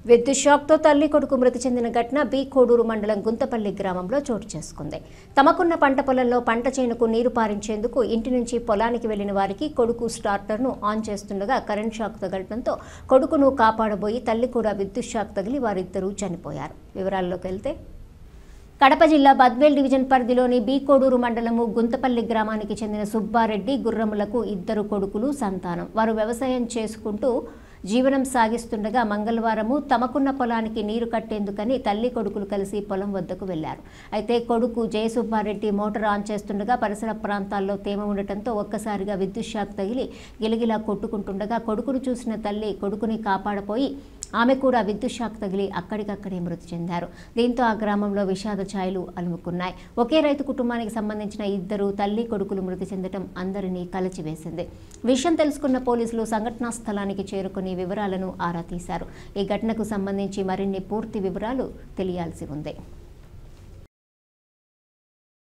విద్యుత్ షాక్తో తల్లి కొడుకు మృతి చెందిన ఘటన బి కోడూరు మండలం గుంతపల్లి గ్రామంలో చోటు చేసుకుంది. తమకున్న పంట పొలంలో పంట చేనుకు నీరు పారించేందుకు ఇంటి నుంచి పొలానికి వెళ్లిన వారికి కొడుకు స్టార్టర్ను ఆన్ చేస్తుండగా కరెంట్ షాక్ తగలడంతో కొడుకును కాపాడబోయి తల్లి కూడా విద్యుత్ షాక్ తగిలి వారిద్దరూ చనిపోయారు. వివరాల్లోకి వెళ్తే కడప జిల్లా బద్వేల్ డివిజన్ పరిధిలోని బి కోడూరు మండలము గుంతపల్లి గ్రామానికి చెందిన సుబ్బారెడ్డి గుర్రములకు ఇద్దరు కొడుకులు సంతానం. వారు వ్యవసాయం చేసుకుంటూ జీవనం సాగిస్తుండగా మంగళవారము తమకున్న పొలానికి నీరు కట్టేందుకని తల్లి కొడుకులు కలిసి పొలం వద్దకు వెళ్లారు. అయితే కొడుకు జయసుబ్బారెడ్డి మోటార్ ఆన్ చేస్తుండగా పరిసర ప్రాంతాల్లో తేమ ఉండటంతో ఒక్కసారిగా విద్యుత్ షాక్ తగిలి గిలగిలా కొట్టుకుంటుండగా కొడుకును చూసిన తల్లి కొడుకుని కాపాడపోయి ఆమె కూడా విద్యుత్ షాక్ తగిలి అక్కడికక్కడే మృతి చెందారు. దీంతో ఆ గ్రామంలో విషాద ఛాయలు అలుముకున్నాయి. ఒకే రైతు కుటుంబానికి సంబంధించిన ఇద్దరు తల్లి కొడుకులు మృతి చెందడం అందరినీ కలచివేసింది. విషయం తెలుసుకున్న పోలీసులు సంఘటనా స్థలానికి చేరుకుని వివరాలను ఆరా తీశారు. ఈ ఘటనకు సంబంధించి మరిన్ని పూర్తి వివరాలు తెలియాల్సి ఉంది.